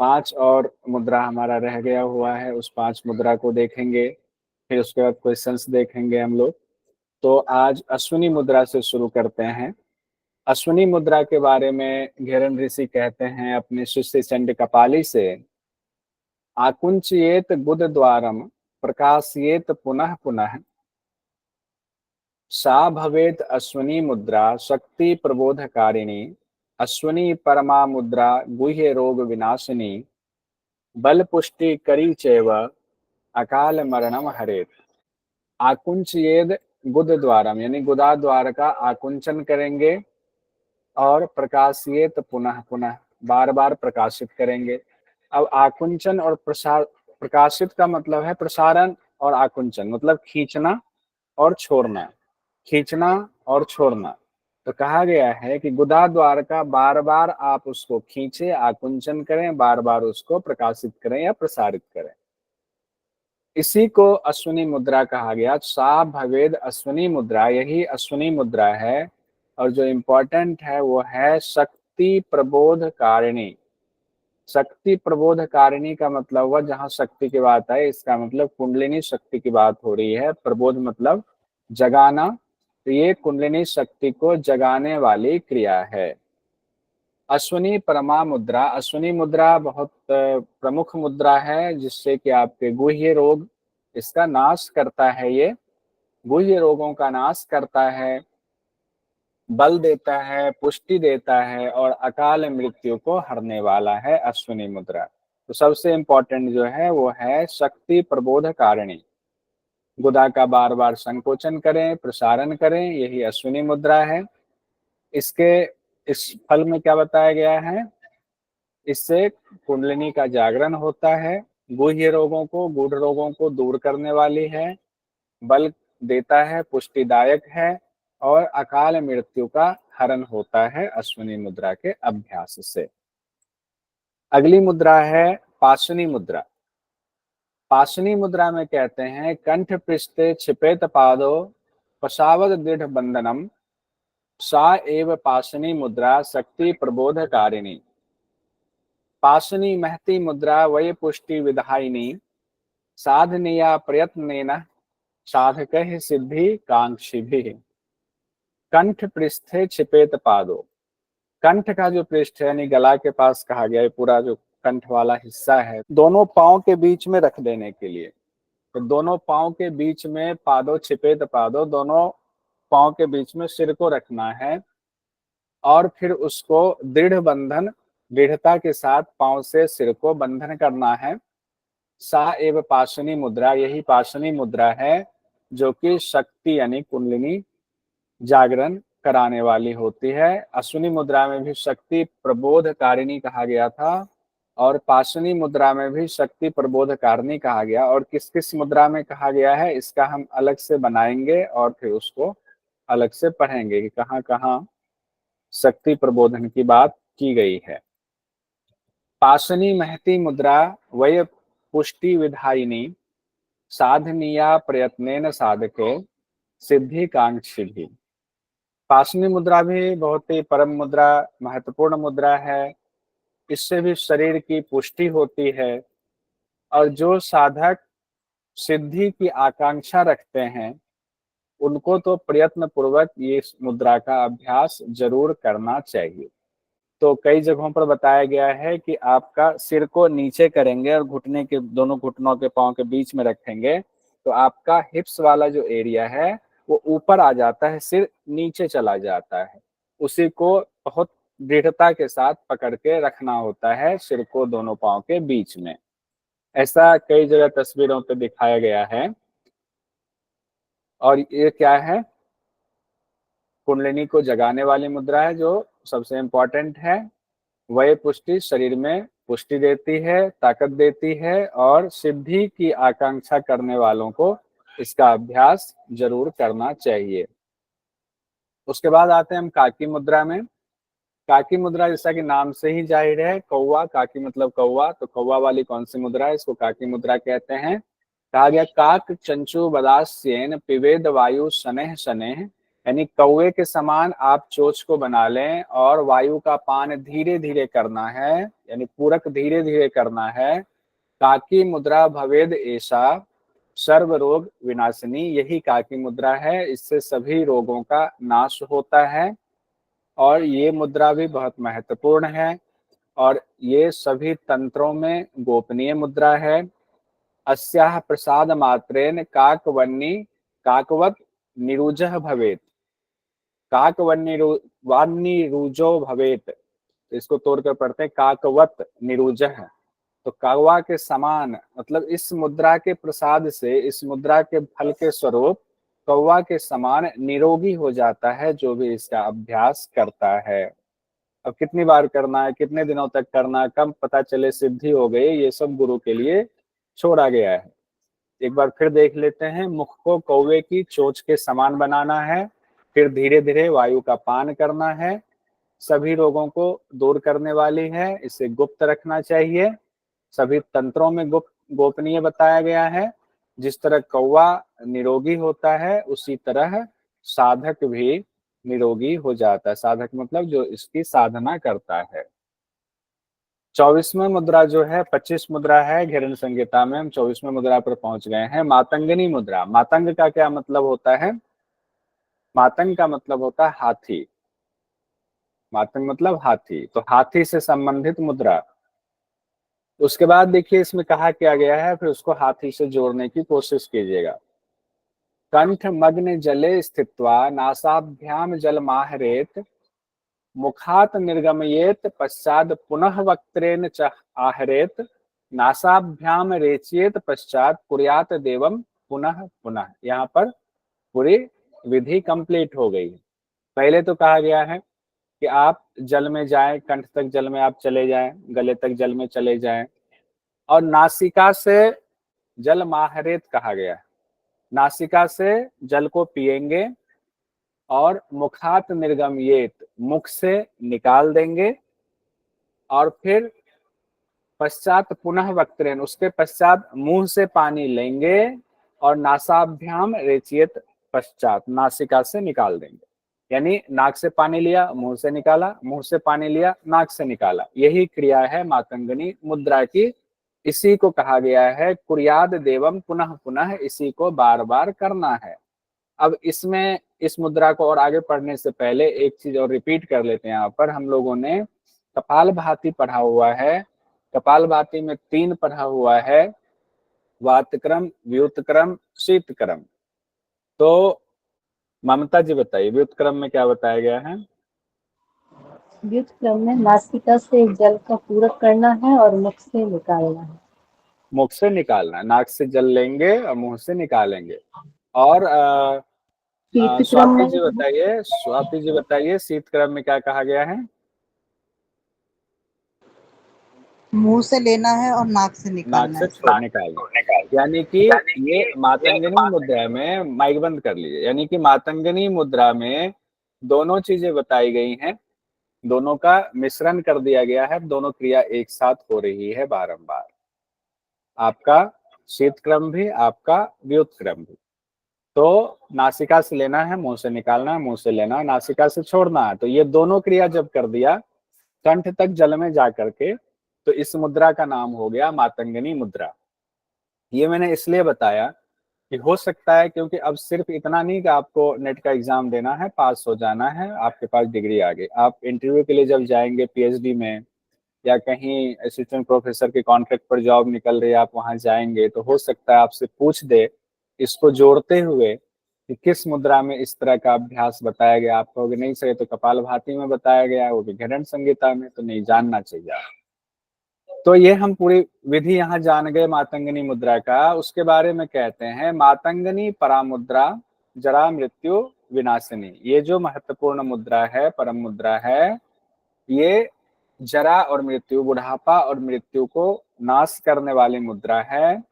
पांच और मुद्रा हमारा रह गया हुआ है, उस पांच मुद्रा को देखेंगे, फिर उसके बाद क्वेश्चंस देखेंगे हम लोग। तो आज अश्विनी मुद्रा से शुरू करते हैं। अश्विनी मुद्रा के बारे में घेरन ऋषि कहते हैं अपने शिष्य चंड कपाली से, आकुंचयेत गुद द्वारम प्रकाशयेत पुनः पुनः, सा भवेत अश्विनी मुद्रा शक्ति प्रबोधकारिणी, अश्विनी परमा मुद्रा गुह्य रोग विनाशिनी, बल पुष्टि करी चैव अकाल मरणम हरेत। आकुंचयेद गुद द्वारम यानी गुदा द्वार का आकुंचन करेंगे और प्रकाशित पुनः पुनः बार बार प्रकाशित करेंगे। अब आकुंचन और प्रसार, प्रकाशित का मतलब है प्रसारण, और आकुंचन मतलब खींचना और छोड़ना, खींचना और छोड़ना। तो कहा गया है कि गुदा द्वार का बार बार आप उसको खींचे, आकुंचन करें, बार बार उसको प्रकाशित करें या प्रसारित करें। इसी को अश्विनी मुद्रा कहा गया। सा भवेद अश्विनी मुद्रा, यही अश्विनी मुद्रा है। और जो इम्पोर्टेंट है वो है शक्ति प्रबोध कारिणी। शक्ति प्रबोध कारिणी का मतलब हुआ जहां शक्ति की बात है, इसका मतलब कुंडलिनी शक्ति की बात हो रही है। प्रबोध मतलब जगाना, तो ये कुंडलिनी शक्ति को जगाने वाली क्रिया है। अश्विनी परमा मुद्रा, अश्विनी मुद्रा बहुत प्रमुख मुद्रा है जिससे कि आपके गुह्य रोग, इसका नाश करता है। ये गुह्य रोगों का नाश करता है, बल देता है, पुष्टि देता है और अकाल मृत्यु को हरने वाला है अश्विनी मुद्रा। तो सबसे इंपॉर्टेंट जो है वो है शक्ति प्रबोध कारिणी। गुदा का बार बार संकोचन करें, प्रसारण करें, यही अश्विनी मुद्रा है। इसके इस फल में क्या बताया गया है, इससे कुंडलिनी का जागरण होता है, गुह्य रोगों को, गूढ़ रोगों को दूर करने वाली है, बल देता है, पुष्टिदायक है और अकाल मृत्यु का हरण होता है अश्विनी मुद्रा के अभ्यास से। अगली मुद्रा है पाशुनी मुद्रा। पाशुनी मुद्रा में कहते हैं कंठ पृष्ठे छिपेत पादो पशावद दृढ़ बंधनम, सा एव पाशुनी मुद्रा शक्ति प्रबोधकारिणी। पाशुनी महती मुद्रा वय पुष्टि विधायिनी, साधनीया प्रयत्नेन साधकैः सिद्धि कांक्षिभिः। कंठ पृष्ठे छिपेत पादो, कंठ का जो पृष्ठ है यानी गला के पास कहा गया है, पूरा जो कंठ वाला हिस्सा है, दोनों पांव के बीच में रख देने के लिए। तो दोनों पांव के बीच में पादो छिपेत पादो, दोनों पांव के बीच में सिर को रखना है और फिर उसको दृढ़ बंधन, दृढ़ता के साथ पांव से सिर को बंधन करना है। सा एव पाशुनी मुद्रा, यही पाशुनी मुद्रा है जो कि शक्ति यानी कुंडलिनी जागरण कराने वाली होती है। अश्विनी मुद्रा में भी शक्ति प्रबोधकारिणी कहा गया था और पाशुनी मुद्रा में भी शक्ति प्रबोधकारिणी कहा गया। और किस किस मुद्रा में कहा गया है इसका हम अलग से बनाएंगे और फिर उसको अलग से पढ़ेंगे कि कहाँ कहाँ शक्ति प्रबोधन की बात की गई है। पाशुनी महती मुद्रा वय पुष्टि विधायिनी, साधनीया प्रयत्नेन साधके सिद्धि कांक्षी भी। पाशुनी मुद्रा भी बहुत ही परम मुद्रा, महत्वपूर्ण मुद्रा है। इससे भी शरीर की पुष्टि होती है और जो साधक सिद्धि की आकांक्षा रखते हैं उनको तो प्रयत्न पूर्वक ये मुद्रा का अभ्यास जरूर करना चाहिए। तो कई जगहों पर बताया गया है कि आपका सिर को नीचे करेंगे और घुटने के, दोनों घुटनों के पांव के बीच में रखेंगे तो आपका हिप्स वाला जो एरिया है वो ऊपर आ जाता है, सिर नीचे चला जाता है। उसी को बहुत दृढ़ता के साथ पकड़ के रखना होता है, सिर को दोनों पांव के बीच में। ऐसा कई जगह तस्वीरों पे दिखाया गया है। और ये क्या है, कुंडलिनी को जगाने वाली मुद्रा है जो सबसे इंपॉर्टेंट है। वह पुष्टि शरीर में पुष्टि देती है, ताकत देती है और सिद्धि की आकांक्षा करने वालों को इसका अभ्यास जरूर करना चाहिए। उसके बाद आते हैं हम काकी मुद्रा में। काकी मुद्रा जैसा कि नाम से ही जाहिर है, कौवा, काकी मतलब कौवा, तो कौवा वाली कौन सी मुद्रा है, इसको काकी मुद्रा कहते हैं। कहा गया काक चंचु बदास्येन पिबेद वायु शनैः शनैः, यानी कौवे के समान आप चोंच को बना लें और वायु का पान धीरे धीरे करना है, यानी पूरक धीरे धीरे करना है। काकी मुद्रा भवेद ऐसा सर्व रोग विनाशिनी, यही काकी मुद्रा है, इससे सभी रोगों का नाश होता है। और ये मुद्रा भी बहुत महत्वपूर्ण है और ये सभी तंत्रों में गोपनीय मुद्रा है। अस्याह प्रसाद मात्रेन काकवन्नी काकवत निरुजः भवेत, काकवन्निरुजो भवेत, इसको तोड़कर पढ़ते हैं काकवत निरुजः, तो कौवा के समान, मतलब इस मुद्रा के प्रसाद से, इस मुद्रा के फल के स्वरूप कौवा के समान निरोगी हो जाता है जो भी इसका अभ्यास करता है। अब कितनी बार करना है, कितने दिनों तक करना है, कब पता चले सिद्धि हो गई, ये सब गुरु के लिए छोड़ा गया है। एक बार फिर देख लेते हैं। मुख को कौवे की चोंच के समान बनाना है, फिर धीरे धीरे वायु का पान करना है, सभी रोगों को दूर करने वाली है, इसे गुप्त रखना चाहिए, सभी तंत्रों में गुप्त गोपनीय बताया गया है। जिस तरह कौवा निरोगी होता है उसी तरह साधक भी निरोगी हो जाता है। साधक मतलब जो इसकी साधना करता है। 24वें मुद्रा जो है, 25 मुद्रा है घेरन संहिता में, हम 24वें मुद्रा पर पहुंच गए हैं। मातंगनी मुद्रा। मातंग का क्या मतलब होता है? मातंग का मतलब होता है हाथी। मातंग मतलब हाथी, तो हाथी से संबंधित मुद्रा। उसके बाद देखिए इसमें कहा क्या गया है, फिर उसको हाथी से जोड़ने की कोशिश कीजिएगा। कंठ मग्न जले स्थित्वा नासाभ्याम जल माहरेत, मुखात निर्गमयेत पश्चात पुनः वक्त्रेण च आहरेत, नासाभ्याम रेचयेत पश्चात कुर्यात देवम पुनः पुनः। यहाँ पर पूरी विधि कंप्लीट हो गई। पहले तो कहा गया है कि आप जल में जाएं, कंठ तक जल में आप चले जाएं, गले तक जल में चले जाएं, और नासिका से जल माहरेत कहा गया है। नासिका से जल को पिएंगे और मुखात निर्गमयेत, मुख से निकाल देंगे, और फिर पश्चात पुनः वक्त्रेण, उसके पश्चात मुंह से पानी लेंगे और नासाभ्याम रेचियत, पश्चात नासिका से निकाल देंगे। यानी नाक से पानी लिया, मुंह से निकाला, मुंह से पानी लिया, नाक से निकाला, यही क्रिया है मातंगनी मुद्रा की। इसी को कहा गया है कुर्याद देवम पुनः पुनः, इसी को बार बार करना है। अब इसमें इस मुद्रा को और आगे पढ़ने से पहले एक चीज और रिपीट कर लेते हैं। यहाँ पर हम लोगों ने कपालभाति पढ़ा हुआ है। कपालभाति में 3 पढ़ा हुआ है, वातक्रम, व्युतक्रम, शीतक्रम। तो ममता जी बताइए व्युतक्रम में क्या बताया गया है? व्युत्क्रम में नासिका से जल का पूरक करना है और मुख से निकालना है। मुख से निकालना, नाक से जल लेंगे और मुंह से निकालेंगे। और शीतक्रम स्वाति में जी बताइए, स्वाति जी बताइए शीतक्रम में क्या कहा गया है? मुंह से लेना है और नाक से नाक निकालना से है। निकालना। यानी कि ये मातंगनी मुद्रा में, माइक बंद कर लीजिए, यानी कि मातंगनी मुद्रा में दोनों चीजें बताई गई हैं, दोनों का मिश्रण कर दिया गया है, दोनों क्रिया एक साथ हो रही है बारंबार। आपका शीतक्रम भी, आपका व्युतक्रम भी। तो नासिका से लेना है, मुंह से निकालना है, मुंह से लेना है, नासिका से छोड़ना है। तो ये दोनों क्रिया जब कर दिया कंठ तक जल में जा करके, तो इस मुद्रा का नाम हो गया मातंगनी मुद्रा। ये मैंने इसलिए बताया कि हो सकता है, क्योंकि अब सिर्फ इतना नहीं कि आपको नेट का एग्जाम देना है, पास हो जाना है, आपके पास डिग्री आ गई। आप इंटरव्यू के लिए जब जाएंगे पीएचडी में, या कहीं असिस्टेंट प्रोफेसर के कॉन्ट्रैक्ट पर जॉब निकल रही है, आप वहां जाएंगे तो हो सकता है आपसे पूछ दे इसको जोड़ते हुए कि किस मुद्रा में इस तरह का अभ्यास बताया गया। आप कहोगे नहीं सर, तो कपालभाति में बताया गया, वो भी घेरन संहिता में, तो नहीं जानना चाहिए। तो ये हम पूरी विधि यहाँ जान गए मातंगनी मुद्रा का। उसके बारे में कहते हैं मातंगनी परामुद्रा जरा मृत्यु विनाशिनी। ये जो महत्वपूर्ण मुद्रा है, परम मुद्रा है, ये जरा और मृत्यु, बुढ़ापा और मृत्यु को नाश करने वाली मुद्रा है।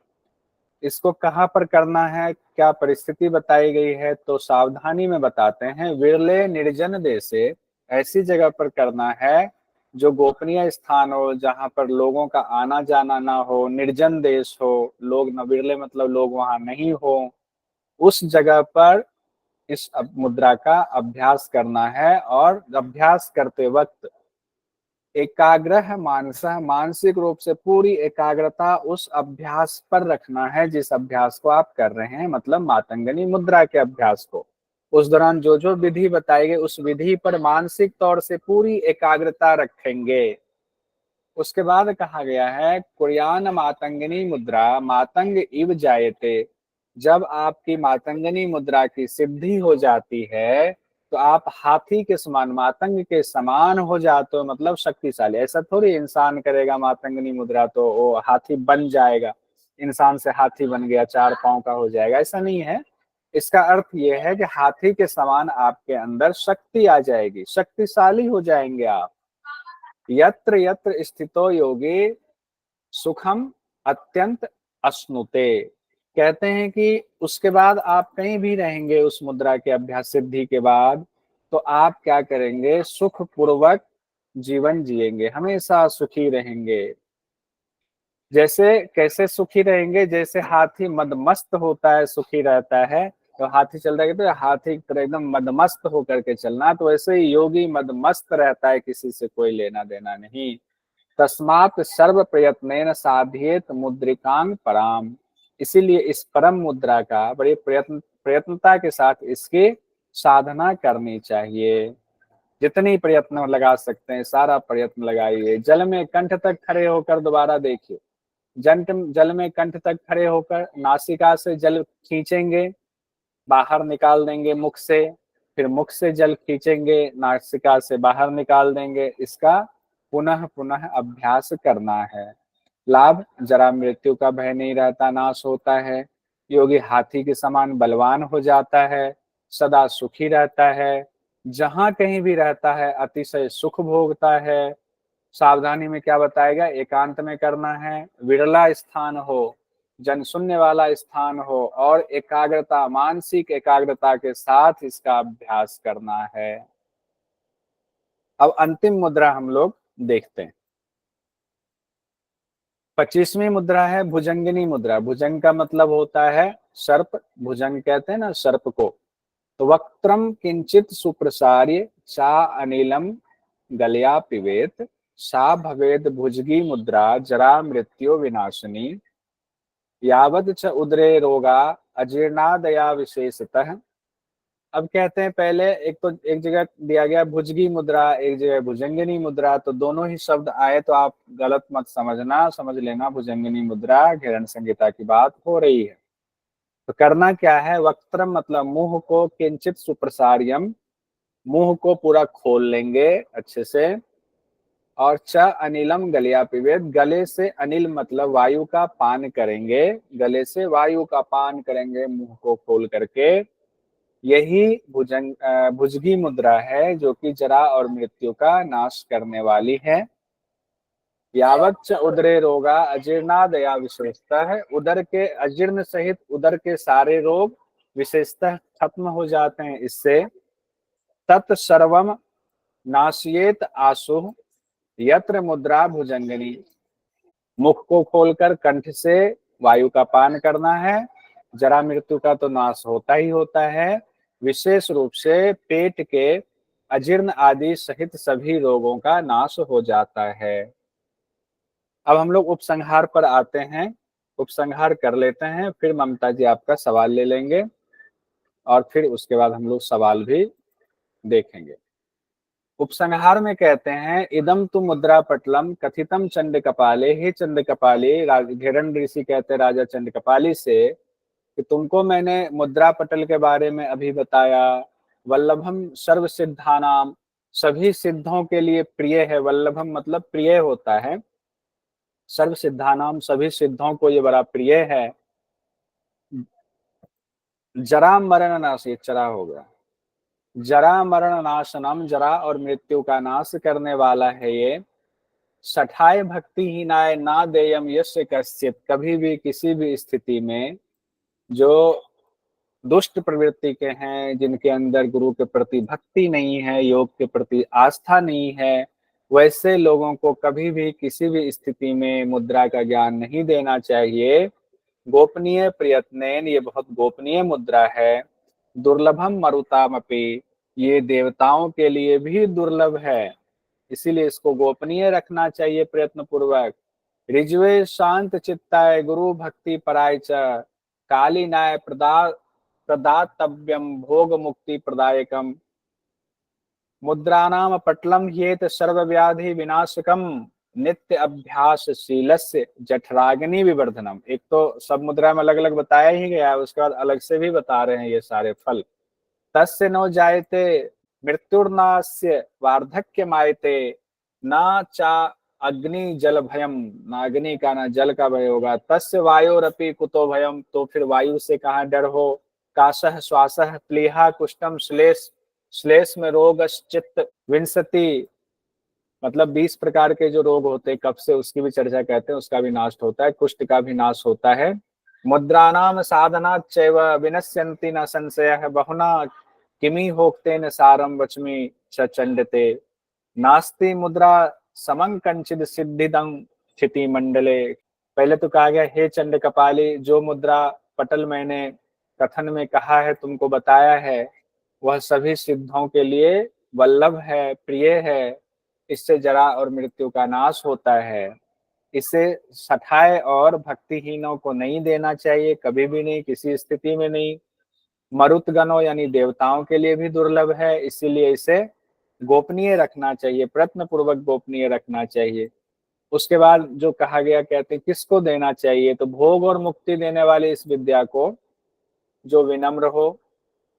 इसको कहाँ पर करना है, क्या परिस्थिति बताई गई है, तो सावधानी में बताते हैं। विरले निर्जन देशे, ऐसी जगह पर करना है जो गोपनीय स्थान हो, जहां पर लोगों का आना जाना ना हो, निर्जन देश हो, लोग न, विरले मतलब लोग वहां नहीं हो, उस जगह पर इस मुद्रा का अभ्यास करना है और अभ्यास करते वक्त एकाग्रह मानसः, मानसिक रूप से पूरी एकाग्रता उस अभ्यास पर रखना है जिस अभ्यास को आप कर रहे हैं, मतलब मातंगनी मुद्रा के अभ्यास को। उस दौरान जो जो विधि बताई गई उस विधि पर मानसिक तौर से पूरी एकाग्रता रखेंगे। उसके बाद कहा गया है कुर्यान मातंगनी मुद्रा मातंग इव जायते। जब आपकी मातंगनी मुद्रा की सिद्धि हो जाती है तो आप हाथी के समान, मातंग के समान हो जाते हो, मतलब शक्तिशाली। ऐसा थोड़ी इंसान करेगा मातंगनी मुद्रा तो वो हाथी बन जाएगा, इंसान से हाथी बन गया, 4 पांव का हो जाएगा, ऐसा नहीं है। इसका अर्थ यह है कि हाथी के समान आपके अंदर शक्ति आ जाएगी, शक्तिशाली हो जाएंगे आप। यत्र यत्र स्थितो योगी सुखम अत्यंत अश्नुते। कहते हैं कि उसके बाद आप कहीं भी रहेंगे उस मुद्रा के अभ्यास सिद्धि के बाद, तो आप क्या करेंगे, सुख पूर्वक जीवन जिएंगे, हमेशा सुखी रहेंगे। जैसे कैसे सुखी रहेंगे, जैसे हाथी मदमस्त होता है, सुखी रहता है, तो हाथी चल रहा है तो हाथी की तरह एकदम मदमस्त होकर के चलना, तो वैसे ही योगी मदमस्त रहता है, किसी से कोई लेना देना नहीं। तस्मात् सर्व प्रयत्नेन साध्येत मुद्रिकांग पराम। इसीलिए इस परम मुद्रा का बड़ी प्रयत्नता के साथ इसकी साधना करनी चाहिए। जितनी प्रयत्न लगा सकते हैं सारा प्रयत्न लगाइए। जल में कंठ तक खड़े होकर दोबारा देखिए, जल में कंठ तक खड़े होकर नासिका से जल खींचेंगे, बाहर निकाल देंगे मुख से, फिर मुख से जल खींचेंगे, नासिका से बाहर निकाल देंगे। इसका पुनः पुनः अभ्यास करना है। लाभ, जरा मृत्यु का भय नहीं रहता, नाश होता है। योगी हाथी के समान बलवान हो जाता है, सदा सुखी रहता है, जहां कहीं भी रहता है अतिशय सुख भोगता है। सावधानी में क्या बताएगा, एकांत में करना है, विरला स्थान हो, जनशून्य वाला स्थान हो, और एकाग्रता, मानसिक एकाग्रता के साथ इसका अभ्यास करना है। अब अंतिम मुद्रा हम लोग देखते हैं। 25वीं मुद्रा है भुजंगिनी मुद्रा। भुजंग का मतलब होता है सर्प, भुजंग कहते हैं ना सर्प को। तो वक्त्रम किंचित सुप्रसार्य सा अनिलम गलया पिबेत सा भवेद भुजगी मुद्रा जरा मृत्यु विनाशिनी यावद च उदरे रोगा अजीर्णादया विशेषतः। अब कहते हैं पहले एक जगह दिया गया भुजगी मुद्रा, एक जगह भुजंगिनी मुद्रा, तो दोनों ही शब्द आए तो आप गलत मत समझना, समझ लेना भुजंगिनी मुद्रा घेरण संहिता की बात हो रही है। तो करना क्या है, वक्त्रम मतलब मुंह को, किंचित सुप्रसार्यम मुंह को पूरा खोल लेंगे अच्छे से, और च अनिलम गलिया पिबेत गले से अनिल मतलब वायु का पान करेंगे, गले से वायु का पान करेंगे मुंह को खोल करके। यही भुजगी मुद्रा है जो कि जरा और मृत्यु का नाश करने वाली है। यावच्च उदरे रोगा अजीर्णादया विशेषता है, उदर के अजीर्ण सहित उदर के सारे रोग विशेषतः खत्म हो जाते हैं इससे। तत्सर्वम नाशियेत आशु यत्र मुद्रा भुजंगनी। मुख को खोलकर कंठ से वायु का पान करना है। जरा मृत्यु का तो नाश होता ही होता है, विशेष रूप से पेट के अजीर्ण आदि सहित सभी रोगों का नाश हो जाता है। अब हम लोग उपसंहार पर आते हैं, उपसंहार कर लेते हैं, फिर ममता जी आपका सवाल ले लेंगे और फिर उसके बाद हम लोग सवाल भी देखेंगे। उपसंहार में कहते हैं इदम तु मुद्रा पटलम कथितम चंड कपाले, हे चंड कपाली, घेरण ऋषि कहते हैं राजा चंड कपाली से कि तुमको मैंने मुद्रा पटल के बारे में अभी बताया। वल्लभम सर्व सिद्धानाम, सभी सिद्धों के लिए प्रिय है, वल्लभम मतलब प्रिय होता है, सर्व सिद्धानाम सभी सिद्धों को ये बड़ा प्रिय है। जरा मरण नाश, ये चरा हो गया, जरा मरण नाशनम, जरा और मृत्यु का नाश करने वाला है ये। सठाय भक्ति हीनाय ना देयम यस्य कश्चित, कभी भी किसी भी स्थिति में जो दुष्ट प्रवृत्ति के हैं, जिनके अंदर गुरु के प्रति भक्ति नहीं है, योग के प्रति आस्था नहीं है, वैसे लोगों को कभी भी किसी भी स्थिति में मुद्रा का ज्ञान नहीं देना चाहिए। गोपनीय प्रयत्नेन, ये बहुत गोपनीय मुद्रा है। दुर्लभम मरुतामपि, ये देवताओं के लिए भी दुर्लभ है, इसीलिए इसको गोपनीय रखना चाहिए प्रयत्न पूर्वक। ऋज्वे शांत चित्ताय गुरु भक्ति पराय च, कालीनाय प्रदातव्यम भोग मुक्ति प्रदायकम, मुद्रानाम पटलम ह्येत सर्वव्याधि विनाशकम, नित्य अभ्यास शीलस्य जठराग्नि विवर्धनम। एक तो सब मुद्रा में अलग अलग बताया ही गया है, उसके बाद अलग से भी बता रहे हैं ये सारे फल। तस्य नो जायते मृत्युर्नास्य वार्धक्य मायते, ना चा अग्नि जल भयम, ना अग्नि का ना जल का भय होगा। तस्य वायोरपि कुतो भयम, तो फिर वायु से कहाँ डर हो। काशः श्वासः प्लीहा कुष्ठम श्लेष, श्लेष में रोग चित्त विंशति, मतलब 20 प्रकार के जो रोग होते हैं कफ से, उसकी भी चर्चा कहते हैं, उसका भी नाश होता है, कुष्ठ का भी नाश होता है। मुद्रानाम साधनात् चैव विनश्यन्ति न संशयः, बहुना किमि होक्तेन सारम वच्मि च चण्डते, नास्ति मुद्रा समं कंचिद सिद्धिदं स्थिति मंडले। पहले तो कहा गया हे चंड कपाली, जो मुद्रा पटल मैंने कथन में कहा है, तुमको बताया है, वह सभी सिद्धों के लिए वल्लभ है, प्रिय है, इससे जरा और मृत्यु का नाश होता है। इसे सठाए और भक्तिहीनों को नहीं देना चाहिए, कभी भी नहीं, किसी स्थिति में नहीं। मरुतगणों यानी देवताओं के लिए भी दुर्लभ है, इसीलिए इसे गोपनीय रखना चाहिए, प्रयत्न पूर्वक गोपनीय रखना चाहिए। उसके बाद जो कहा गया, कहते हैं किसको देना चाहिए, तो भोग और मुक्ति देने वाले इस विद्या को जो विनम्र हो,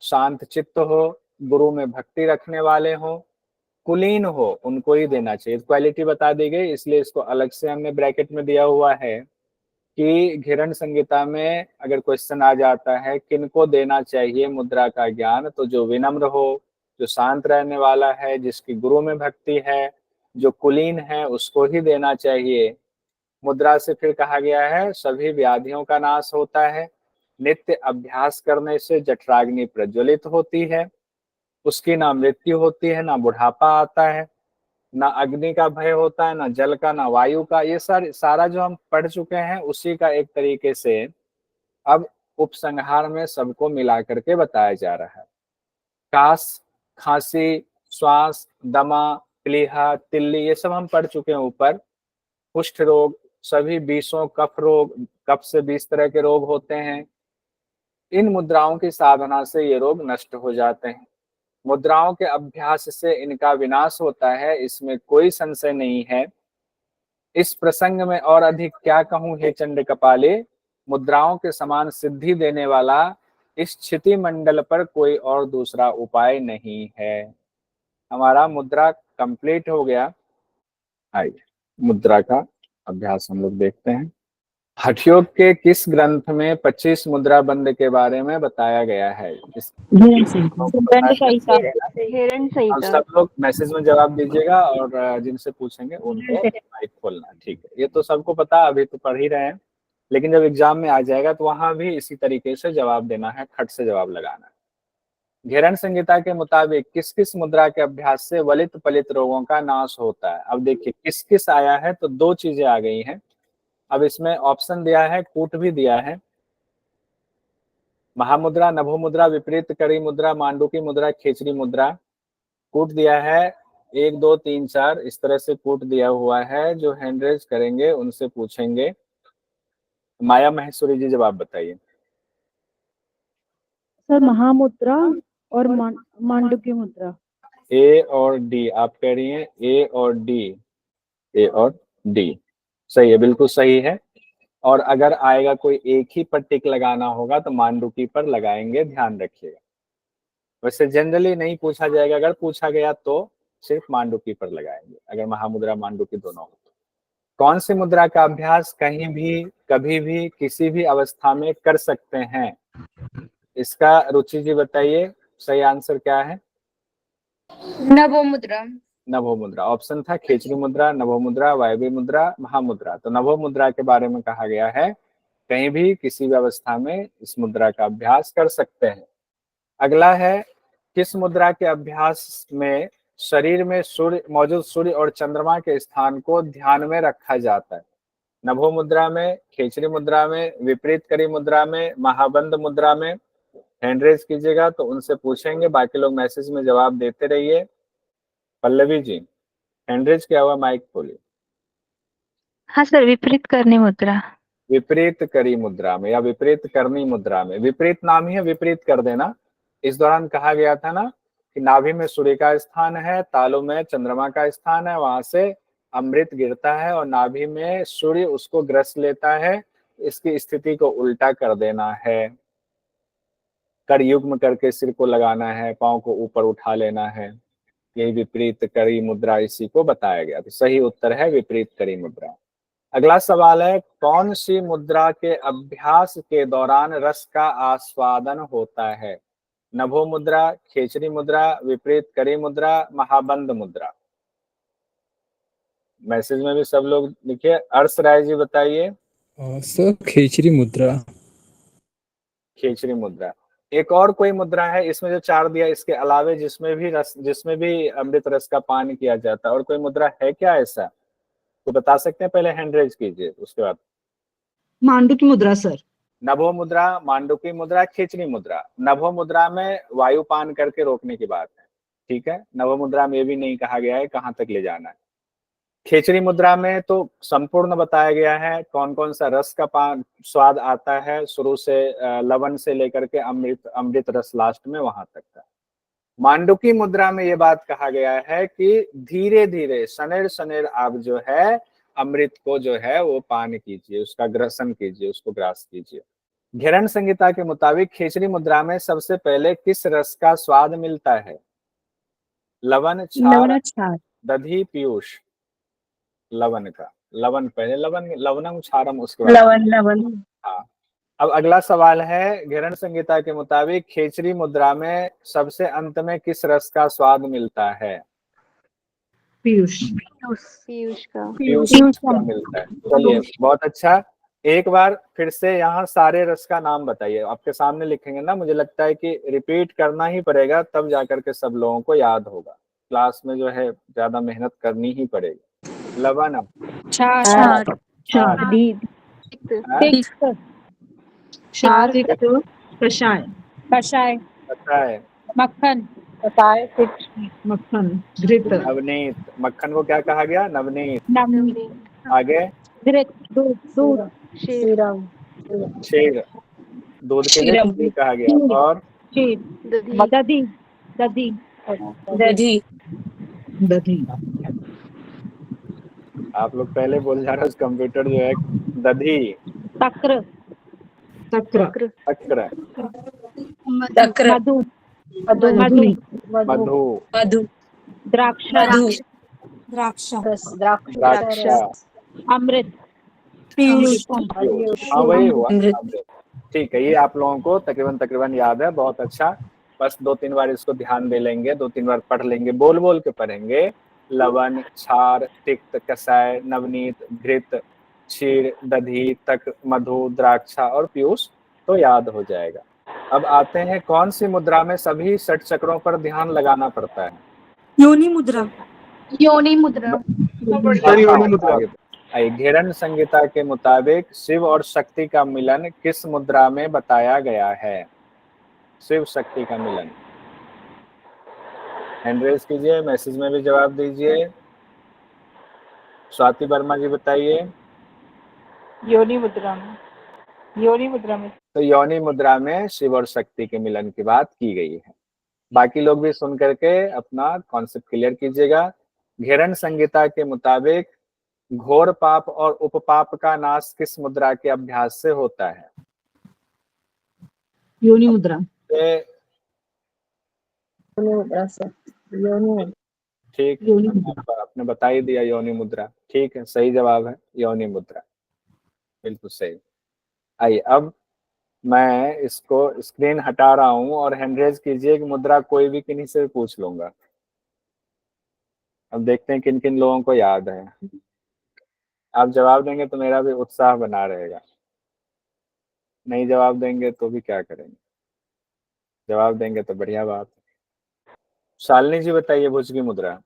शांत चित्त हो, गुरु में भक्ति रखने वाले हो, कुलीन हो, उनको ही देना चाहिए। क्वालिटी बता दी गई, इसलिए इसको अलग से हमने ब्रैकेट में दिया हुआ है कि घिरण संहिता में अगर क्वेश्चन आ जाता है किनको देना चाहिए मुद्रा का ज्ञान, तो जो विनम्र हो, जो शांत रहने वाला है, जिसकी गुरु में भक्ति है, जो कुलीन है, उसको ही देना चाहिए। मुद्रा से फिर कहा गया है सभी व्याधियों का नाश होता है, नित्य अभ्यास करने से जठराग्नि प्रज्वलित होती है, उसकी ना मृत्यु होती है, ना बुढ़ापा आता है, ना अग्नि का भय होता है, ना जल का, ना वायु का। ये सारा जो हम पढ़ चुके हैं उसी का एक तरीके से अब उपसंहार में सबको मिला करके बताया जा रहा है। कास, खांसी, श्वास, दमा, प्लीहा, तिल्ली, ये सब हम पढ़ चुके हैं ऊपर। कुष्ठ रोग, सभी 20 कफ रोग, कफ से 20 तरह के रोग होते हैं। इन मुद्राओं की साधना से ये रोग नष्ट हो जाते हैं। मुद्राओं के अभ्यास से इनका विनाश होता है, इसमें कोई संशय नहीं है। इस प्रसंग में और अधिक क्या कहूं हे चंड कपाले, मुद्राओं के समान सिद्धि देने वाला इस क्षिति मंडल पर कोई और दूसरा उपाय नहीं है। हमारा मुद्रा कंप्लीट हो गया। आइए मुद्रा का अभ्यास हम लोग देखते हैं। हठयोग के किस ग्रंथ में 25 मुद्रा बंद के बारे में बताया गया है? हिरण संहिता। हिरण अब संहिता। सब लोग मैसेज में जवाब दीजिएगा और जिनसे पूछेंगे उनको माइक खोलना, ठीक है? ये तो सबको पता, अभी तो पढ़ ही रहे हैं, लेकिन जब एग्जाम में आ जाएगा तो वहां भी इसी तरीके से जवाब देना है, खट से जवाब लगाना है। घेरण संहिता के मुताबिक किस किस मुद्रा के अभ्यास से वलित पलित रोगों का नाश होता है? अब देखिए किस किस आया है, तो 2 चीजें आ गई हैं। अब इसमें ऑप्शन दिया है, कूट भी दिया है। महामुद्रा, नभो मुद्रा, विपरीत करी मुद्रा, मांडुकी मुद्रा, खेचरी मुद्रा। कूट दिया है 1 2 3 4, इस तरह से कूट दिया हुआ है। जो हैंड रेज करेंगे उनसे पूछेंगे। माया महेश्वरी जी जवाब बताइए। सर महामुद्रा और मांडुक्य मुद्रा। ए और डी आप कह रही हैं, ए और डी, ए और डी सही है, बिल्कुल सही है। और अगर आएगा कोई एक ही पर टिक लगाना होगा तो मांडुकी पर लगाएंगे, ध्यान रखिएगा। वैसे जनरली नहीं पूछा जाएगा, अगर पूछा गया तो सिर्फ मांडुकी पर लगाएंगे, अगर महामुद्रा मांडुकी दोनों हो तो। कौन सी मुद्रा का अभ्यास कहीं भी, कभी भी, किसी भी अवस्था में कर सकते हैं? इसका रुचि जी बताइए, सही आंसर क्या है? नभो मुद्रा। नभो मुद्रा ऑप्शन था, खेचरी मुद्रा, नभो मुद्रा, वायव्य मुद्रा, महामुद्रा। तो नभो मुद्रा के बारे में कहा गया है कहीं भी किसी भी अवस्था में इस मुद्रा का अभ्यास कर सकते हैं। अगला है, किस मुद्रा के अभ्यास में शरीर में सूर्य मौजूद, सूर्य और चंद्रमा के स्थान को ध्यान में रखा जाता है? नभो मुद्रा में, खेचरी मुद्रा में, विपरीत करी मुद्रा में, महाबंद मुद्रा में, हैंड रेज कीजिएगा तो उनसे पूछेंगे, बाकी लोग मैसेज में जवाब देते रहिए। पल्लवी जी, हैंड रेज किया हुआ, माइक खोलिए। हाँ सर, विपरीत करनी मुद्रा। विपरीत करी मुद्रा में या विपरीत करनी मुद्रा में, विपरीत नाम ही है, विपरीत कर देना। इस दौरान कहा गया था ना कि नाभि में सूर्य का स्थान है, तालु में चंद्रमा का स्थान है, वहां से अमृत गिरता है और नाभि में सूर्य उसको ग्रस लेता है। इसकी स्थिति को उल्टा कर देना है, कर युग्म करके सिर को लगाना है, पांव को ऊपर उठा लेना है। यही विपरीत करी मुद्रा, इसी को बताया गया। तो सही उत्तर है विपरीत करी मुद्रा। अगला सवाल है, कौन सी मुद्रा के अभ्यास के दौरान रस का आस्वादन होता है? नभो मुद्रा, खेचरी मुद्रा, विपरीत करी मुद्रा, महाबंद मुद्रा। मैसेज में भी सब लोग लिखिए। अर्श राय जी बताइए। सर खेचरी मुद्रा। खेचरी मुद्रा। एक और कोई मुद्रा है इसमें जो 4 दिया, इसके अलावे जिसमें भी अमृत रस का पान किया जाता है, और कोई मुद्रा है क्या ऐसा? तो बता सकते हैं, पहले हैंड रेज कीजिए, उसके बाद। मांडुकी मुद्रा सर। नभो मुद्रा, मांडुकी मुद्रा, खेचरी मुद्रा। नभो मुद्रा में वायु पान करके रोकने की बात है, ठीक है। नभो मुद्रा में ये भी नहीं कहा गया है कहाँ तक ले जाना है। खेचरी मुद्रा में तो संपूर्ण बताया गया है कौन कौन सा रस का पान स्वाद आता है, शुरू से लवण से लेकर के अमृत रस लास्ट में वहां तक का। मांडुकी मुद्रा में ये बात कहा गया है कि धीरे धीरे सनेर सनेर आप जो है अमृत को जो है वो पान कीजिए, उसका ग्रसन कीजिए, उसको ग्रास कीजिए। घेरन संहिता के मुताबिक खेचरी मुद्रा में सबसे पहले किस रस का स्वाद मिलता है? लवण, क्षार, दधी, पीयूष। लवण का, लवण पहले, लवणम क्षारम उसके बाद। लवन। हाँ। अब अगला सवाल है, घेरन संहिता के मुताबिक खेचरी मुद्रा में सबसे अंत में किस रस का स्वाद मिलता है? पीयूष। पीयूष का। पीयूष का मिलता है। चलिए, बहुत अच्छा। एक बार फिर से यहाँ सारे रस का नाम बताइए। आपके सामने लिखेंगे ना, मुझे लगता है कि रिपीट करना ही पड़ेगा, तब जाकर के सब लोगों को याद होगा। क्लास में जो है ज्यादा मेहनत करनी ही पड़ेगी। लवण, क्षार, क्षार, कषाय, कषाय, मक्खन, मक्खन, घृत, नवनीत। मक्खन को क्या कहा गया? नवनीत। आगे? दूध, क्षीर। दूध के लिए क्षीर कहा गया। और दधी, आप लोग पहले बोल जा रहे हो, कंप्यूटर जो है दधी, तक्र, तक्र, मधु, द्राक्षा, द्राक्षा, अमृत, पीयूष। हाँ, वही हुआ अमृत। ठीक है, ये आप लोगों को तकरीबन याद है। बहुत अच्छा। बस 2-3 बार इसको ध्यान दे लेंगे, 2-3 बार पढ़ लेंगे, बोल बोल के पढ़ेंगे। लवण, क्षार, तिक्त, कषाय, नवनीत, घृत, क्षीर, दधी, तक, मधु, द्राक्षा और पीयूष, तो याद हो जाएगा। अब आते हैं, कौन सी मुद्रा में सभी 6 चक्रों पर ध्यान लगाना पड़ता है? योनि मुद्रा। योनि मुद्रा। घेरन संहिता के मुताबिक शिव और शक्ति का मिलन किस मुद्रा में बताया गया है? शिव शक्ति का मिलन। हैंड रेज कीजिए, मैसेज में भी जवाब दीजिए। स्वाति वर्मा जी बताइए। योनि मुद्रा में। तो योनि मुद्रा में शिव और शक्ति के मिलन की बात की गई है। बाकी लोग भी सुन करके अपना कॉन्सेप्ट क्लियर कीजिएगा। घेरन संहिता के मुताबिक घोर पाप और उपपाप का नाश किस मुद्रा के अभ्यास से होता है? योनि मुद्रा। ठीक, आपने बता ही दिया योनि मुद्रा। ठीक है, सही जवाब है योनि मुद्रा, बिल्कुल सही। आइए, अब मैं इसको स्क्रीन हटा रहा हूं और हैंड रेज कीजिए कि मुद्रा कोई भी किन्हीं से पूछ लूंगा। अब देखते हैं किन किन लोगों को याद है। आप जवाब देंगे तो मेरा भी उत्साह बना रहेगा, नहीं जवाब देंगे तो भी क्या करेंगे। जवाब देंगे तो बढ़िया बात। शालिनी जी बताइए, भुजंगी मुद्रा।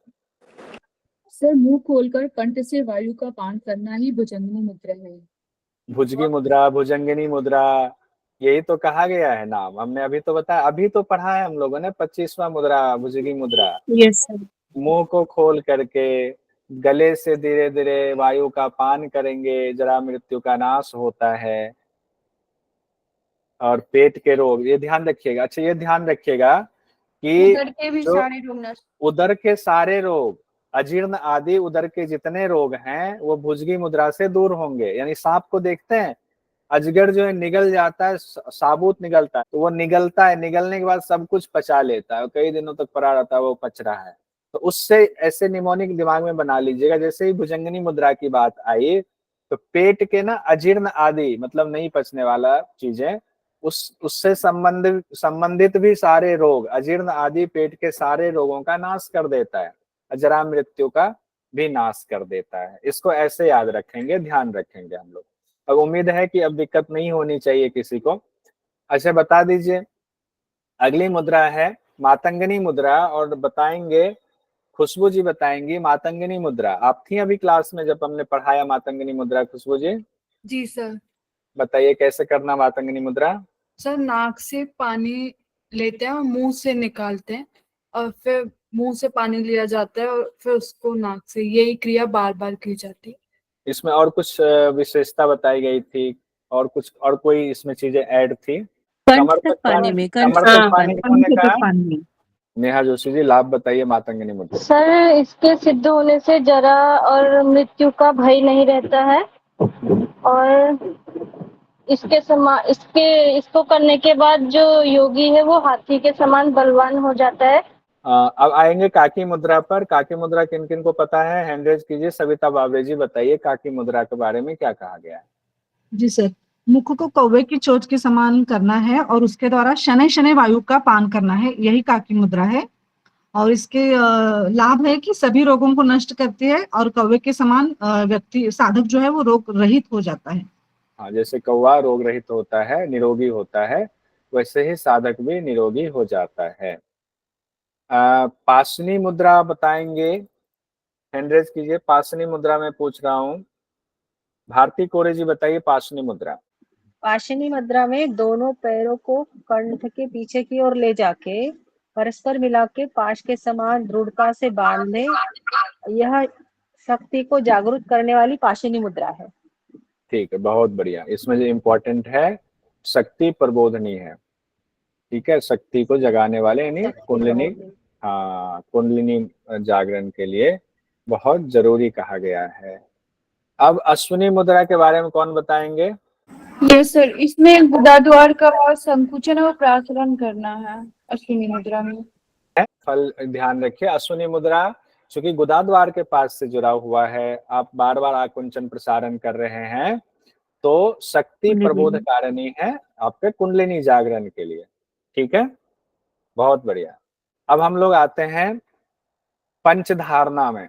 सर, मुंह खोलकर कंठ से वायु का पान करना ही भुजंगिनी मुद्रा है। भुजंगी मुद्रा, भुजंगिनी मुद्रा, यही तो कहा गया है नाम, हमने अभी तो बताया, अभी तो पढ़ा है हम लोगों ने 25वां मुद्रा, भुजगी मुद्रा। Yes sir. मुंह को खोल करके गले से धीरे धीरे वायु का पान करेंगे, जरा मृत्यु का नाश होता है। और पेट के रोग, ये ध्यान रखिएगा। अच्छा, ये ध्यान रखिएगा कि उधर के भी जो सारे रोग नष्ट। उदर के सारे रोग, अजीर्ण आदि उदर के जितने रोग हैं वो भुजगी मुद्रा से दूर होंगे। यानी सांप को देखते हैं, अजगर जो है निगल जाता है, साबुत निगलता है, तो वो निगलता है, निगलने के बाद सब कुछ पचा लेता है और कई दिनों तक पड़ा रहता है, वो पच रहा है। तो उससे ऐसे निमोनिक दिमाग में बना लीजिएगा। जैसे ही भुजंगनी मुद्रा की बात आई तो पेट के ना अजीर्ण आदि मतलब नहीं पचने वाला चीजें, उससे संबंधित भी सारे रोग, अजीर्ण आदि पेट के सारे रोगों का नाश कर देता है, जरा मृत्यु का भी नाश कर देता है। इसको ऐसे याद रखेंगे, ध्यान रखेंगे हम लोग। अब उम्मीद है कि अब दिक्कत नहीं होनी चाहिए किसी को। अच्छा, बता दीजिए, अगली मुद्रा है मातंगनी मुद्रा, और बताएंगे खुशबू जी, बताएंगी मातंगनी मुद्रा। आप थी अभी क्लास में जब हमने पढ़ाया मातंगनी मुद्रा, खुशबू जी? जी सर। बताइए कैसे करना मातंगनी मुद्रा। सर नाक से पानी लेते हैं और मुंह से निकालते हैं, और फिर मुंह से पानी लिया जाता है और फिर उसको नाक से, यही क्रिया बार बार की जाती है। इसमें और कुछ विशेषता बताई गई थी, और कुछ और कोई इसमें चीजें ऐड थी? कमर तक पानी में, कमर तक पानी किन्होंने कहा? नेहा जोशी जी, लाभ बताइए मातंगनी मुद्रा। सर इसके सिद्ध होने से जरा और मृत्यु का भय नहीं रहता है, और इसको करने के बाद जो योगी है वो हाथी के समान बलवान हो जाता है। अब आएंगे काकी मुद्रा पर। काकी मुद्रा किन किन को पता है, हैंड रेज कीजिए। सविता बाबरे जी बताइए काकी मुद्रा के बारे में क्या कहा गया है। जी सर, मुख को कौवे की चोंच के समान करना है और उसके द्वारा शनै शनै वायु का पान करना है, यही काकी मुद्रा है। और इसके लाभ है कि सभी रोगों को नष्ट करती है और कौवे के समान व्यक्ति साधक जो है वो रोग रहित हो जाता है। हाँ, जैसे कौवा रोग रहित होता है, निरोगी होता है, वैसे ही साधक भी निरोगी हो जाता है। पाशनी मुद्रा बताएंगे, हैंड रेज कीजिए। पाशनी मुद्रा में पूछ रहा हूँ, भारती कोरे जी बताइए पाशनी मुद्रा। पाशनी मुद्रा में दोनों पैरों को कंठ के पीछे की ओर ले जाके परस्पर मिला के पाश के समान दृढ़ता से बांध ले, यह शक्ति को जागृत करने वाली पाशनी मुद्रा है। ठीक है, बहुत बढ़िया। इसमें जो इम्पोर्टेंट है, शक्ति प्रबोधनी है। ठीक है, शक्ति को जगाने वाले, यानी कुंडलिनी, हाँ, कुंडलिनी जागरण के लिए बहुत जरूरी कहा गया है। अब अश्विनी मुद्रा के बारे में कौन बताएंगे? यस सर, इसमें गुदाद्वार का संकुचन और प्राचलन करना है अश्विनी मुद्रा में। फल ध्यान रखिए, अश्विनी मुद्रा चूंकि गुदाद्वार के पास से जुड़ा हुआ है, आप बार बार आकुंचन प्रसारण कर रहे हैं, तो शक्ति प्रबोधकारिणी है आपके कुंडलिनी जागरण के लिए। ठीक है, बहुत बढ़िया। अब हम लोग आते हैं पंचधारणा में।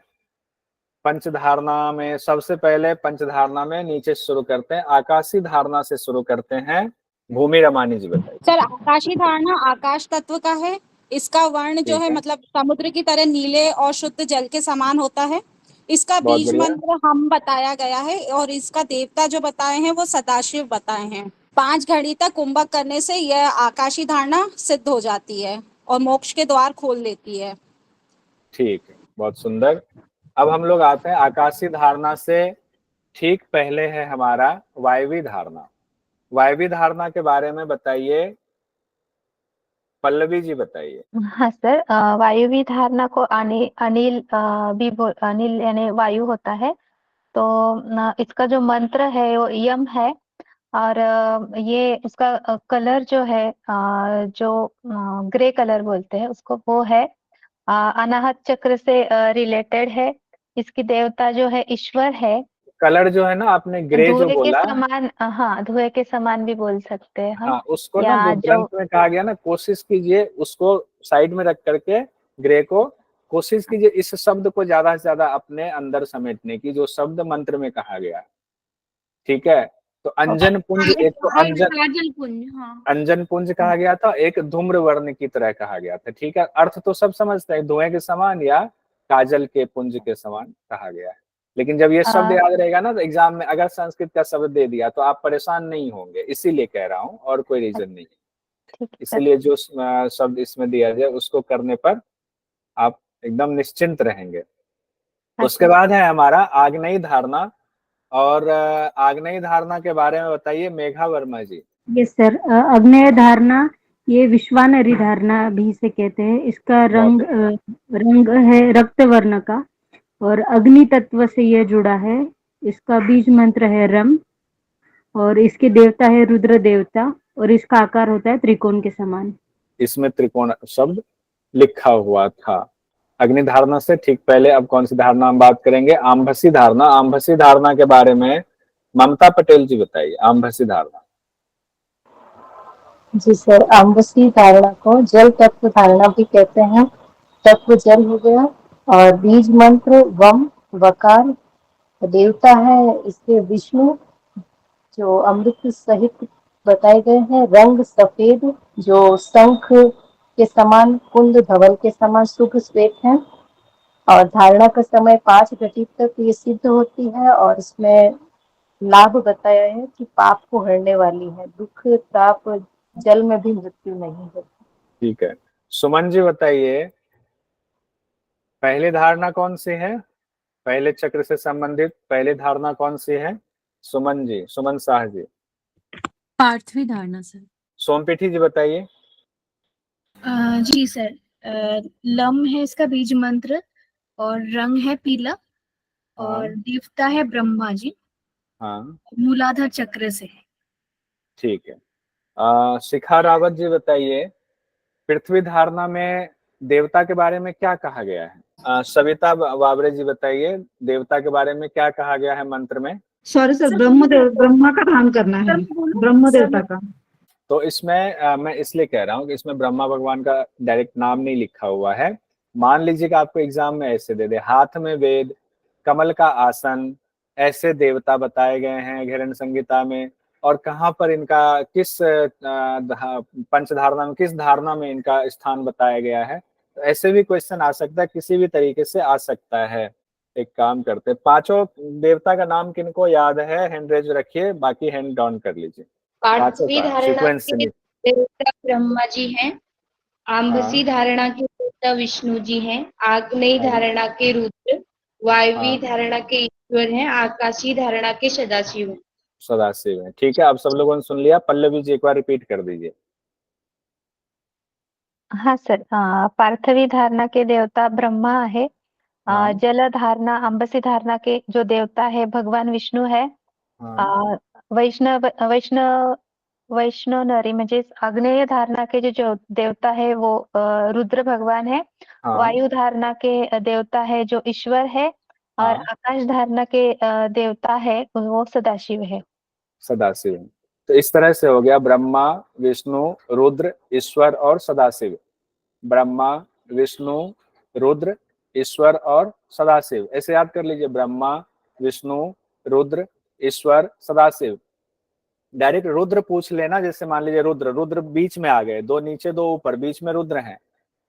पंचधारणा में सबसे पहले, पंचधारणा में नीचे शुरू करते हैं, आकाशी धारणा से शुरू करते हैं। भूमि रमानी जी बताइए। सर, आकाशी धारणा आकाश तत्व का है। इसका वर्ण जो है मतलब समुद्र की तरह नीले और शुद्ध जल के समान होता है। इसका बीज मंत्र हम बताया गया है और इसका देवता जो बताए हैं वो सदाशिव बताए हैं। 5 घड़ी तक कुंभक करने से यह आकाशी धारणा सिद्ध हो जाती है और मोक्ष के द्वार खोल देती है। ठीक है, बहुत सुंदर। अब हम लोग आते हैं आकाशी धारणा से ठीक पहले है हमारा वायवी धारणा। वायवी धारणा के बारे में बताइए, पल्लवी जी बताइए। हाँ सर, वायुवी धारणा को अनिल अनिल यानी वायु होता है। तो इसका जो मंत्र है वो यम है, और ये उसका कलर जो है जो ग्रे कलर बोलते हैं उसको, वो है अनाहत चक्र से रिलेटेड है। इसकी देवता जो है ईश्वर है। कलर जो है ना, आपने ग्रे जो धुएं के बोला, समान, हाँ धुएं के समान भी बोल सकते हैं हम। हाँ, उसको ना या जो ग्रंथ में कहा गया ना, कोशिश कीजिए उसको साइड में रख करके ग्रे को, कोशिश कीजिए इस शब्द को ज्यादा से ज्यादा अपने अंदर समेटने की, जो शब्द मंत्र में कहा गया। ठीक है, तो अंजन पुंज, एक तो अंजन पुंज कहा गया था, एक धूम्र वर्ण की तरह कहा गया था। ठीक है, अर्थ तो सब समझते हैं, धुएं के समान या काजल के पुंज के समान कहा गया है। लेकिन जब ये शब्द आ, याद रहेगा ना तो एग्जाम में अगर संस्कृत का शब्द दे दिया तो आप परेशान नहीं होंगे, इसीलिए कह रहा हूँ, और कोई रीजन नहीं है। ठीक है सर। इसीलिए जो शब्द इसमें दिया जाए उसको करने पर आप एकदम निश्चिंत रहेंगे। उसके अच्छा। बाद है हमारा आग्नेय धारणा, और आग्नेय धारणा के बारे में बताइए मेघा वर्मा जी। यस सर, अग्नेय धारणा ये विश्वानरी धारणा भी इसे कहते हैं। इसका बहुत रंग है रक्त वर्ण का और अग्नि तत्व से यह जुड़ा है। इसका बीज मंत्र है रम और इसके देवता है रुद्र देवता और इसका आकार होता है त्रिकोण के समान। इसमें त्रिकोण शब्द लिखा हुआ था। अग्नि धारणा से ठीक पहले अब कौन सी धारणा हम बात करेंगे? आम्भसी धारणा। आम्भसी धारणा के बारे में ममता पटेल जी बताइए। आम्भसी धारणा। जी सर, आम्बसी धारणा को जल तत्व धारणा भी कहते हैं। तत्व जल हो गया और बीज मंत्र वम वकार। देवता है इसके विष्णु जो अमृत सहित बताए गए हैं। रंग सफेद जो शंख के समान कुंद धवल के समान शुभ्र श्वेत है। और धारणा का समय 5 घटित तक ये सिद्ध होती है और इसमें लाभ बताया है कि पाप को हरने वाली है। दुख ताप जल में भी मृत्यु नहीं होती। ठीक है, सुमन जी बताइए पहली धारणा कौन सी है? पहले चक्र से संबंधित पहली धारणा कौन सी है? सुमन जी, सुमन शाह जी। पार्थवी धारणा सर। सोमपीठी जी बताइए। जी सर, लम है इसका बीज मंत्र और रंग है पीला और हाँ देवता है ब्रह्मा जी। हाँ मूलाधार चक्र से है। ठीक है। शिखा रावत जी बताइए पृथ्वी धारणा में देवता के बारे में क्या कहा गया है? सविता बाबरे जी बताइए देवता के बारे में क्या कहा गया है मंत्र में? सॉरी सर, ब्रह्मा का ध्यान करना है, ब्रह्म देवता का। तो इसमें मैं इसलिए कह रहा हूँ कि इसमें ब्रह्मा भगवान का डायरेक्ट नाम नहीं लिखा हुआ है। मान लीजिए कि आपको एग्जाम में ऐसे दे दे हाथ में वेद, कमल का आसन, ऐसे देवता बताए गए हैं घिरण संहिता में, और कहाँ पर इनका किस पंच धारणा में, किस धारणा में इनका स्थान बताया गया है, तो ऐसे भी क्वेश्चन आ सकता है, किसी भी तरीके से आ सकता है। एक काम करते, पांचों देवता का नाम किनको याद है? हैंड रेज रखिए, बाकी हैंड डाउन कर लीजिए। पार्थवी धारणा सीक्वेंस के देवता ब्रह्मा जी हैं। आम्भसी धारणा के देवता विष्णु जी हैं। आग्नेय धारणा के रुद्र। वायवी धारणा के ईश्वर हैं। आकाशी धारणा के सदाशिव हैं। सदाशिव है। ठीक है, आप सब लोगों ने सुन लिया। पल्लवी जी एक बार रिपीट कर दीजिए। हाँ सर, पार्थवी धारणा के देवता ब्रह्मा है। हाँ। जल धारणा अंबसी धारणा के जो देवता है भगवान विष्णू है। हाँ। वैष्णव वैष्णव वैष्णव नरी म्हणजे आग्नेय धारणा के जो देवता है वो रुद्र भगवान है। हाँ। वायु धारणा के देवता है जो ईश्वर है। और हाँ। आकाश धारणा के देवता है वो सदाशिव है। सदाशिव। तो इस तरह से हो गया ब्रह्मा विष्णु रुद्र ईश्वर और सदाशिव। ब्रह्मा विष्णु रुद्र ईश्वर और सदाशिव, ऐसे याद कर लीजिए। ब्रह्मा विष्णु रुद्र ईश्वर सदाशिव। डायरेक्ट रुद्र पूछ लेना, जैसे मान लीजिए रुद्र, रुद्र बीच में आ गए, दो नीचे दो ऊपर, बीच में रुद्र हैं,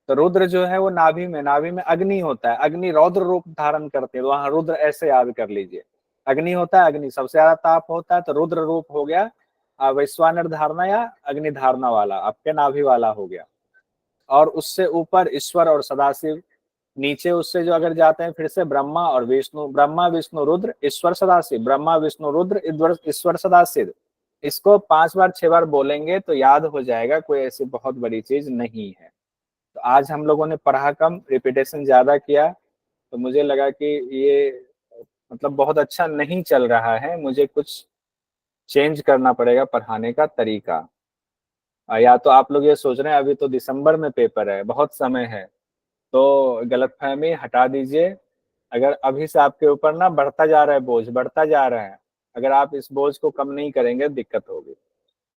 तो रुद्र जो है वो नाभि में अग्नि होता है, अग्नि रौद्र रूप धारण करते हैं, तो वहां रुद्र ऐसे याद कर लीजिए। अग्नि होता है, अग्नि सबसे ज्यादा ताप होता है, तो रुद्र रूप हो गया वैश्वानर धारणा या अग्नि धारणा वाला, आपके नाभि वाला हो गया। और उससे ऊपर ईश्वर और सदाशिव, नीचे उससे जो अगर जाते हैं फिर से ब्रह्मा और विष्णु, ब्रह्मा विष्णु रुद्र ईश्वर सदाशिव, ब्रह्मा विष्णु रुद्र ईश्वर सदाशिव। इसको 5 बार 6 बार बोलेंगे तो याद हो जाएगा, कोई ऐसी बहुत बड़ी चीज नहीं है। तो आज हम लोगों ने पढ़ा कम, रिपीटेशन ज्यादा किया, तो मुझे लगा कि ये मतलब बहुत अच्छा नहीं चल रहा है, मुझे कुछ चेंज करना पड़ेगा पढ़ाने का तरीका। या तो आप लोग ये सोच रहे हैं अभी तो दिसंबर में पेपर है, बहुत समय है, तो गलतफहमी हटा दीजिए। अगर अभी से आपके ऊपर ना बढ़ता जा रहा है बोझ, बढ़ता जा रहा है, अगर आप इस बोझ को कम नहीं करेंगे दिक्कत होगी।